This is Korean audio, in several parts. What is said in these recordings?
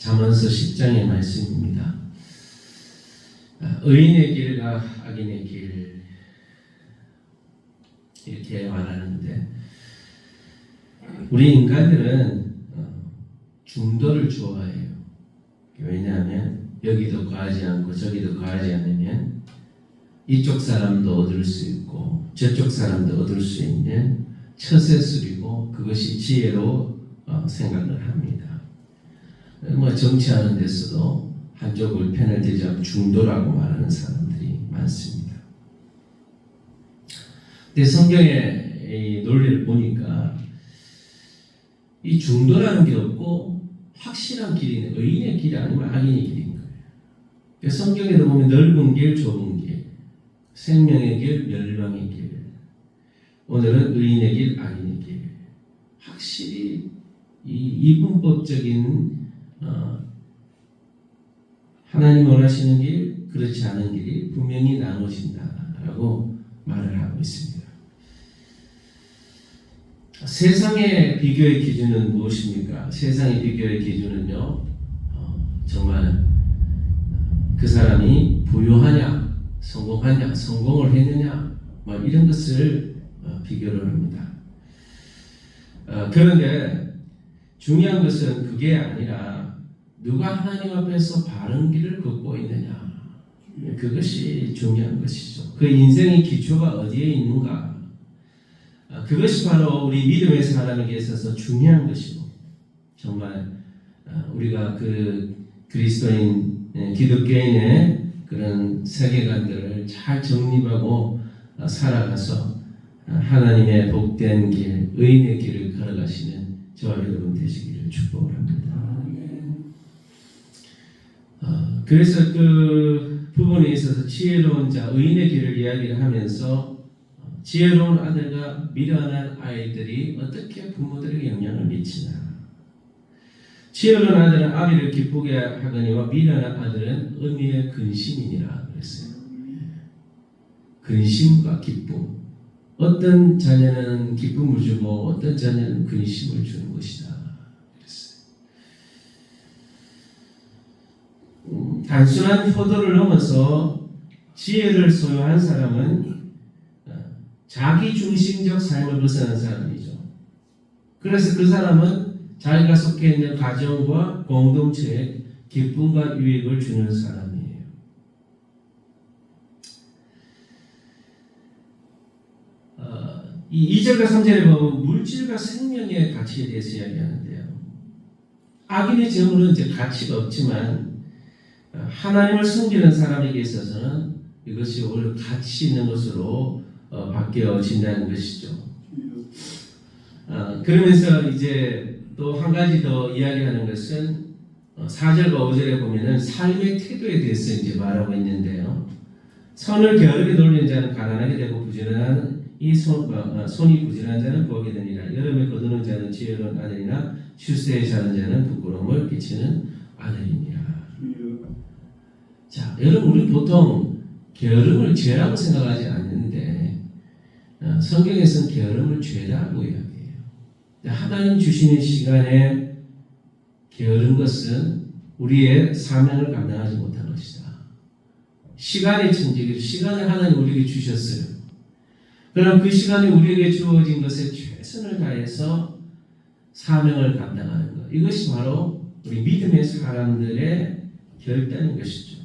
잠언서 10장의 말씀입니다. 의인의 길과 악인의 길, 이렇게 말하는데, 우리 인간들은 중도를 좋아해요. 왜냐하면 여기도 가지 않고 저기도 가지 않으면 이쪽 사람도 얻을 수 있고 저쪽 사람도 얻을 수 있는 처세술이고, 그것이 지혜로 생각을 합니다. 정치하는 데서도 한쪽을 편을 들지 않고 중도라고 말하는 사람들이 많습니다. 근데 성경의 이 논리를 보니까 이 중도라는 게 없고 확실한 길이 있는, 의인의 길이 아니면 악인의 길인 거예요. 성경에도 보면 넓은 길, 좁은 길, 생명의 길, 멸망의 길, 오늘은 의인의 길, 악인의 길, 확실히 이 이분법적인 하나님 원하시는 길, 그렇지 않은 길이 분명히 나눠진다라고 말을 하고 있습니다. 세상의 비교의 기준은 무엇입니까? 세상의 비교의 기준은요, 정말 그 사람이 부유하냐, 성공하냐, 성공을 했느냐, 이런 것을 비교를 합니다. 그런데 중요한 것은 그게 아니라 누가 하나님 앞에서 바른 길을 걷고 있느냐, 그것이 중요한 것이죠. 그 인생의 기초가 어디에 있는가, 그것이 바로 우리 믿음의 사람에게 있어서 중요한 것이고, 정말 우리가 그 그리스도인 기독교인의 그런 세계관들을 잘 정립하고 살아가서 하나님의 복된 길, 의인의 길을 걸어가시는 저와 여러분 되시기를 축복을 합니다. 그래서 그 부분에 있어서 지혜로운 자, 의인의 길을 이야기를 하면서 지혜로운 아들과 미련한 아이들이 어떻게 부모들에게 영향을 미치나. 지혜로운 아들은 아비를 기쁘게 하거니와 미련한 아들은 의미의 근심이니라 그랬어요. 근심과 기쁨. 어떤 자녀는 기쁨을 주고 어떤 자녀는 근심을 주는 것이다 그랬어요. 단순한 효도를 넘어서 지혜를 소유한 사람은 자기 중심적 삶을 벗어난 사람이죠. 그래서 그 사람은 자기가 속해 있는 가정과 공동체에 기쁨과 유익을 주는 사람이에요. 이 2절과 3절에 보면 물질과 생명의 가치에 대해서 이야기하는데요. 악인의 재물은 이제 가치가 없지만 하나님을 섬기는 사람에게 있어서는 이것이 오히려 가치 있는 것으로 바뀌어진다는 것이죠. 그러면서 이제 또 한 가지 더 이야기하는 것은 4절과 5절에 보면은 삶의 태도에 대해서 이제 말하고 있는데요. 선을 게으르게 돌리는 자는 가난하게 되고 부지런한 손이 부지런한 자는 부하게 되니라. 여름에 거두는 자는 지혜로운 아들이나 출세에 자는 자는 부끄러움을 끼치는 아들이니라. 자, 여러분, 우리 보통 게으름을 죄라고 생각하지 않는데 성경에서는 게으름을 죄라고 이야기해요. 하나님 주시는 시간에 게으른 것은 우리의 사명을 감당하지 못한 것이다. 시간의 천직이죠. 시간을 하나님 우리에게 주셨어요. 그럼 그 시간에 우리에게 주어진 것에 최선을 다해서 사명을 감당하는 것, 이것이 바로 우리 믿음의 사람들의 결단인 것이죠.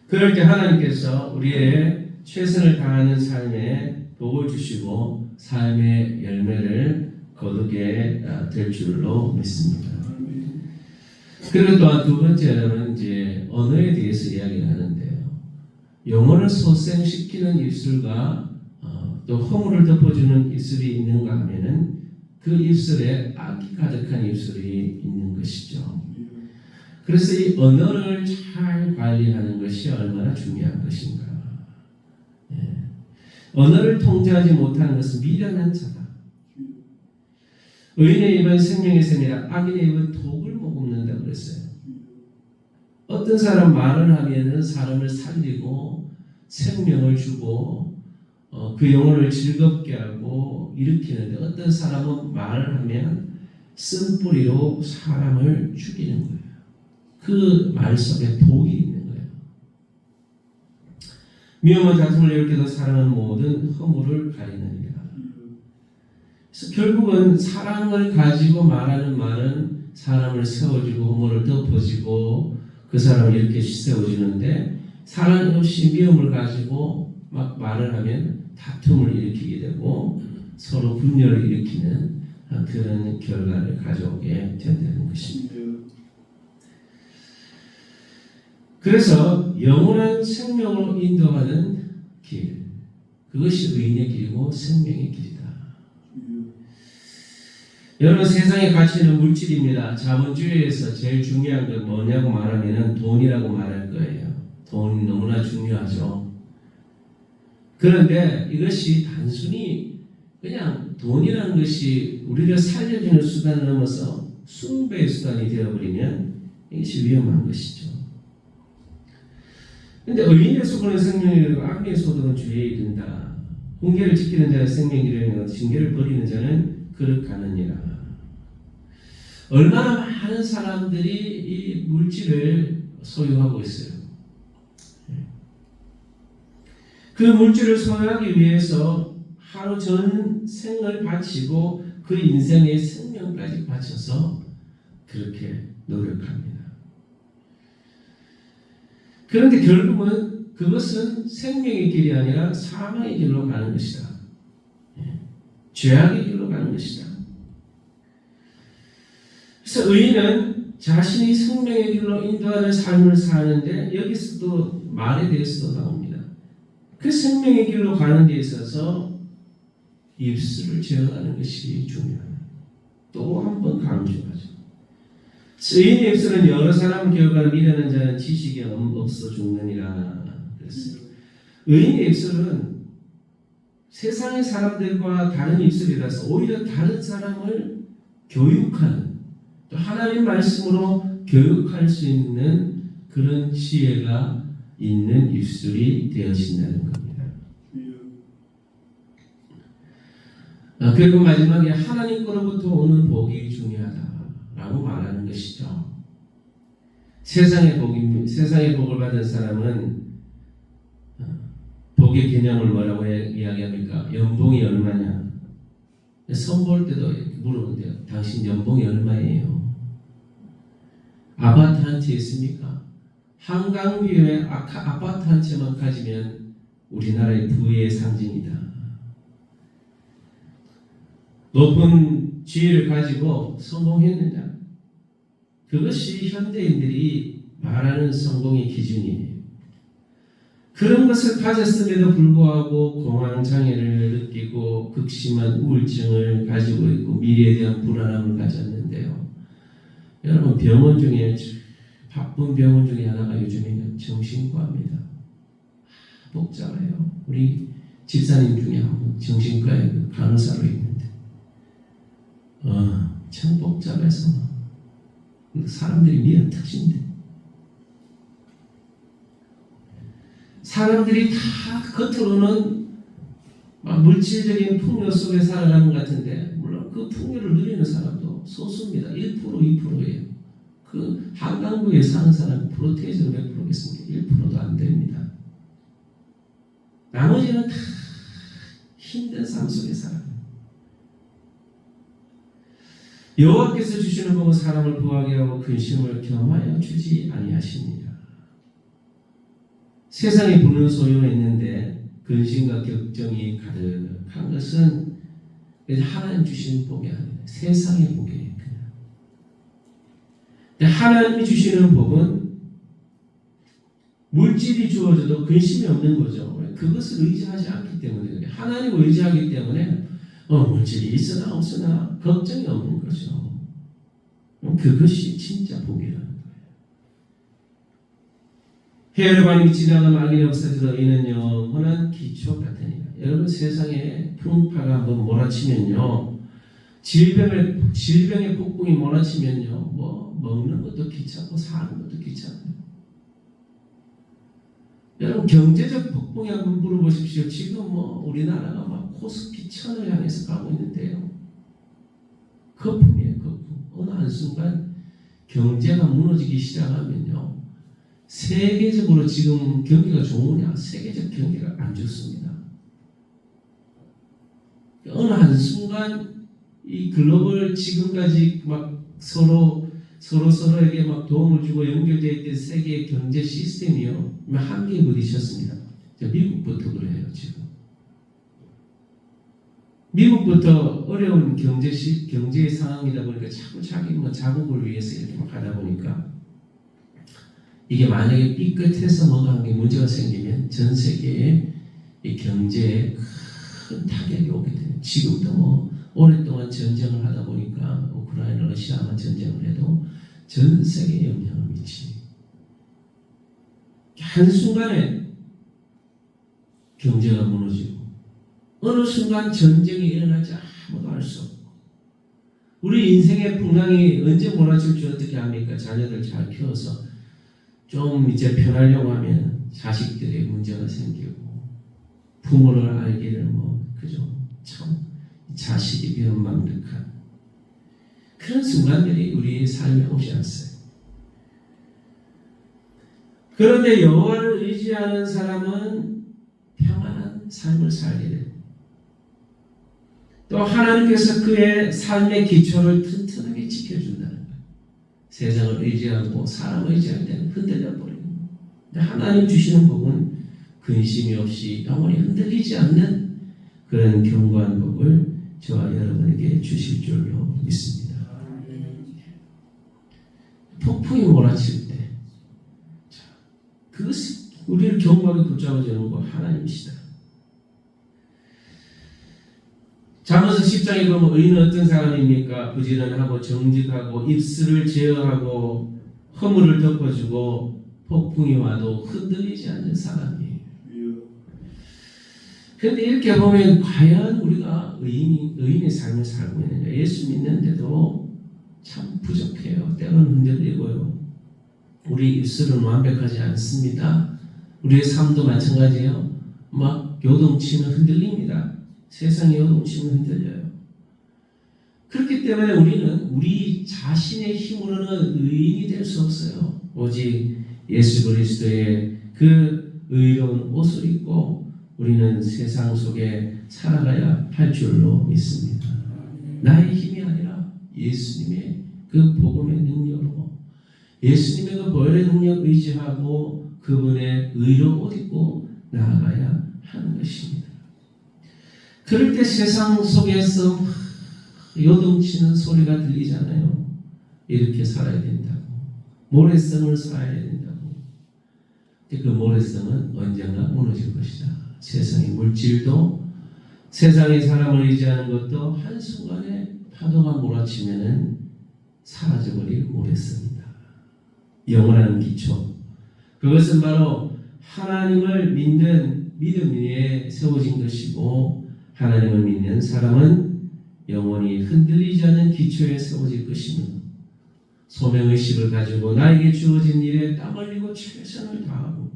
그럴 때 하나님께서 우리의 최선을 다하는 삶에 복을 주시고 삶의 열매를 거두게 될 줄로 믿습니다. 그리고 또한 두 번째는 이제 언어에 대해서 이야기를 하는데요. 영혼을 소생시키는 입술과 또 허물을 덮어주는 입술이 있는가 하면은 그 입술에 악이 가득한 입술이 있는 것이죠. 그래서 이 언어를 잘 관리하는 것이 얼마나 중요한 것인가. 언어를 통제하지 못하는 것은 미련한 자다. 의인의 입은 생명의 샘이라 악인의 입은 독을 머금는다고 그랬어요. 어떤 사람 말을 하면은 사람을 살리고 생명을 주고 그 영혼을 즐겁게 하고 일으키는데, 어떤 사람은 말을 하면 쓴뿌리로 사람을 죽이는 거예요. 그 말 속에 독이 있는 거예요. 미움은 다툼을 일으켜도 사랑은 모든 허물을 가리느니라. 그래서 결국은 사랑을 가지고 말하는 말은 사람을 세워주고 허물을 덮어주고 그 사람을 이렇게 세워주는데, 사랑 없이 미움을 가지고 막 말을 하면 다툼을 일으키게 되고 서로 분열을 일으키는 그런 결과를 가져오게 된다는 것입니다. 그래서 영원한 생명으로 인도하는 길, 그것이 의인의 길이고 생명의 길이다. 여러분, 세상의 가치는 물질입니다. 자본주의에서 제일 중요한 건 뭐냐고 말하면 돈이라고 말할 거예요. 돈이 너무나 중요하죠. 그런데 이것이 단순히 그냥 돈이라는 것이 우리를 살려주는 수단을 넘어서 숭배의 수단이 되어버리면 이것이 위험한 것이죠. 그런데 의인의 소득은 생명이고 악인의 소득은 죄에 이른다. 훈계를 지키는 자는 생명이 이르며 징계를 버리는 자는 거룩하느니라. 얼마나 많은 사람들이 이 물질을 소유하고 있어요. 그 물질을 소유하기 위해서 하루 전 생을 바치고 그 인생의 생명까지 바쳐서 그렇게 노력합니다. 그런데 결국은 그것은 생명의 길이 아니라 사망의 길로 가는 것이다. 죄악의 길로 가는 것이다. 그래서 의인은 자신이 생명의 길로 인도하는 삶을 사는데, 여기서도 말에 대해서도 나옵니다. 그 생명의 길로 가는 데 있어서 입술을 제어하는 것이 중요합니다. 또 한 번 강조하죠. 의인의 입술은 여러 사람을 교육하는 미련한 자는 지식이 없어 죽느니라 그랬어요. 의인의 입술은 세상의 사람들과 다른 입술이라서 오히려 다른 사람을 교육하는, 또 하나님 말씀으로 교육할 수 있는 그런 지혜가 있는 입술이 되어진다는 겁니다. 그리고 마지막에 하나님 거로부터 오는 복이 중요하다라고 말하는 것이죠. 세상의 복을 받은 사람은 복의 개념을 뭐라고 이야기합니까? 연봉이 얼마냐? 선볼 때도 물어보는데요. 당신 연봉이 얼마예요? 아파트 한 채 있습니까? 한강뷰에 아파트 한 채만 가지면 우리나라의 부의 상징이다. 높은 지위를 가지고 성공했느냐? 그것이 현대인들이 말하는 성공의 기준이에요. 그런 것을 가졌음에도 불구하고 공황장애를 느끼고 극심한 우울증을 가지고 있고 미래에 대한 불안함을 가졌는데요. 여러분, 병원 중에 바쁜 병원 중에 하나가 요즘에는 정신과입니다. 복잡해요. 우리 집사님 중에 한 분 정신과에 간호사로 있는데 참 복잡해서 사람들이 미련 터진대. 사람들이 다 겉으로는 막 물질적인 풍요 속에 살아가는 것 같은데, 물론 그 풍요를 누리는 사람도 소수입니다. 1%, 2%예요. 그 한강구에 사는 사람이 프로테이저는 몇 프로겠습니까? 1%도 안 됩니다. 나머지는 다 힘든 삶 속에 살아요. 여호와께서 주시는 복은 사람을 부하게 하고 근심을 겸하여 주지 아니하십니다. 세상에 부는 소유가 있는데 근심과 걱정이 가득한 것은 하나님 주시는 복이 아니에요. 세상의 복이에요. 하나님이 주시는 복은 물질이 주어져도 근심이 없는 거죠. 그것을 의지하지 않기 때문에, 하나님을 의지하기 때문에 물질이 있으나 없으나 걱정이 없는 거죠. 그것이 진짜 복이라는 거예요. 해를 반이 지나가면 악인이 없어져도 이는 영원한 기초 같으니라. 여러분, 세상에 풍파가 한번 몰아치면요, 질병의 폭풍이 몰아치면요, 먹는 것도 귀찮고 사는 것도 귀찮아요. 여러분, 경제적 폭풍이 한번 물어보십시오. 지금 우리나라가 막 코스피 1000을 향해서 가고 있는데요. 거품이에요, 거품. 한순간 경제가 무너지기 시작하면요, 세계적으로 지금 경기가 좋으냐? 세계적 경기가 안 좋습니다. 어느 한순간 이 글로벌 지금까지 막 서로에게 막 도움을 주고 연결되어 있던 세계의 경제 시스템이요, 한계에 부딪혔습니다. 미국부터 그래요. 지금 미국부터 어려운 경제 상황이다 보니까 자꾸 자기 자국을 위해서 이렇게 막 하다 보니까 이게 만약에 삐끗해서 뭐가 한 게 문제가 생기면 전 세계에 이 경제에 큰 타격이 오게 돼요. 지금도 오랫동안 전쟁을 하다 보니까 우크라이나 러시아만 전쟁을 해도 전 세계에 영향을 미치. 한순간에 경제가 무너지고 어느 순간 전쟁이 일어나지 아무도 알 수 없고, 우리 인생의 풍랑이 언제 몰아칠 줄 어떻게 합니까? 자녀들 잘 키워서 좀 이제 편하려고 하면 자식들의 문제가 생기고, 부모를 알기를 그죠? 참 자식이 변망득한 그런 순간들이 우리의 삶에 오지 않어요. 그런데 여호와를 의지하는 사람은 평안한 삶을 살게 됩니다. 또 하나님께서 그의 삶의 기초를 튼튼하게 지켜준다는 거예요. 세상을 의지하고 사람을 의지할 때는 흔들려 버리는 거예요. 근데 하나님 주시는 복은 근심이 없이 영원히 흔들리지 않는 그런 견고한 복을 저와 여러분에게 주실 줄로 믿습니다. 폭풍이 몰아칠 때, 그것이 우리를 견고하게 붙잡아주는 거 하나님이시다. 잠언서 10장에 보면 의인은 어떤 사람입니까? 부지런하고 정직하고 입술을 제어하고 허물을 덮어주고 폭풍이 와도 흔들리지 않는 사람이에요. 그런데 이렇게 보면 과연 우리가 의인의 삶을 살고 있느냐? 예수 믿는데도 참 부족해요. 때로는 흔들리고요. 우리 입술은 완벽하지 않습니다. 우리의 삶도 마찬가지예요. 막 요동치면 흔들립니다. 세상에 요동치면 흔들려요. 그렇기 때문에 우리는 우리 자신의 힘으로는 의인이 될 수 없어요. 오직 예수 그리스도의 그 의로운 옷을 입고 우리는 세상 속에 살아가야 할 줄로 믿습니다. 나의 힘이 아니라 예수님의 그 복음의 능력으로, 예수님의 그 보혈의 능력 의지하고 그분의 의로 옷 입고 나아가야 하는 것입니다. 그럴 때 세상 속에서 요동치는 소리가 들리잖아요. 이렇게 살아야 된다고, 모래성을 쌓아야 된다고. 그 모래성은 언젠가 무너질 것이다. 세상의 물질도, 세상의 사람을 의지하는 것도 한순간에 파도가 몰아치면은 사라져버릴 모래성이다. 영원한 기초, 그것은 바로 하나님을 믿는 믿음 위에 세워진 것이고, 하나님을 믿는 사람은 영원히 흔들리지 않는 기초에 세워질 것이며, 소명의식을 가지고 나에게 주어진 일에 땀 흘리고 최선을 다하고,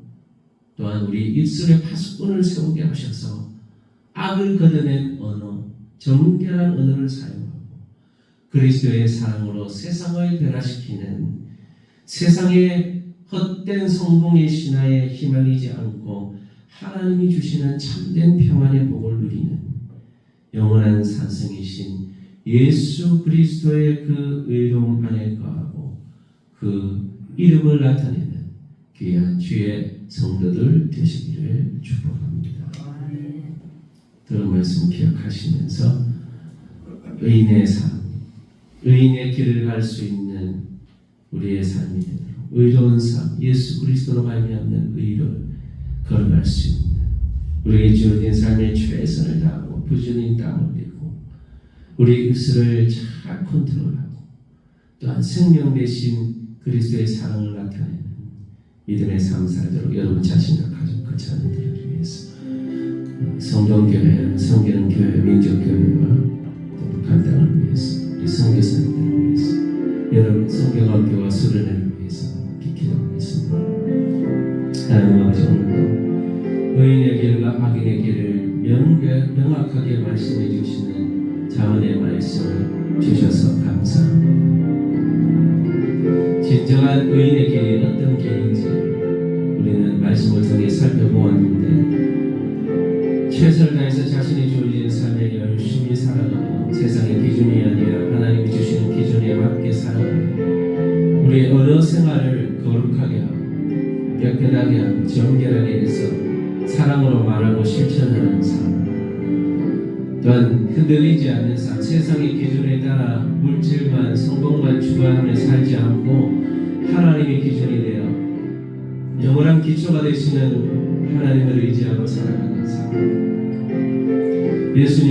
또한 우리 입술에 파수꾼을 세우게 하셔서 악을 걷어낸 언어, 정결한 언어를 사용하고 그리스도의 사랑으로 세상을 변화시키는, 세상의 헛된 성공의 신화에 휘말리지 않고 하나님이 주시는 참된 평안의 복을 누리는 영원한 산성이신 예수 그리스도의 그 의로움 안에 거하고 그 이름을 나타내는 귀한 주의 성도들 되시기를 축복합니다. 들은 말씀 기억하시면서 의인의 삶, 의인의 길을 갈 수 있는 우리의 삶이 되도록 의로운 삶, 예수 그리스도로 말미암는 의를 걸어갈 수 있는, 우리에게 주어진 삶의 최선을 다하고 부지런히 땀을 흘리고 우리 입술을 잘 컨트롤하고 또한 생명 대신 그리스도의 사랑을 나타내는 믿음의 삶 살도록 여러분 자신과 가족 그 자녀들을 위해서 성경교회, 성경교회, 민족교회와 또 북한 땅을 위해서, 우리 선교사님들을 위해서, 여러분 성경학교와 수련회를 위해서 기도하겠습니다. 하나님 아버지, 오늘도 의인의 길과 악인의 길을 명확하게 말씀해 주시는 자언의 말씀을 주셔서 감사합니다. 진정한 의인의 길이 어떤 길인지 우리는 말씀을 통해 살펴보았는데, 최선을 다해서 자신이 주어진 삶에 열심히 살아가며 세상의 기준이 아니라 하나님이 주시는 기준에 맞게 살아가며 우리의 언어 생활을 거룩하게 하고 깨끗하게 하고 정결하게 해서 사랑으로 말하고 실천하는 삶, 또한 흔들리지 않는 삶, 세상의 기준에 따라 물질만 성공만 추구하며 살지 않고 하나님의 기준이 되어 영원한 기초가 되시는 하나님을 의지하고 살아가는 삶, 예수님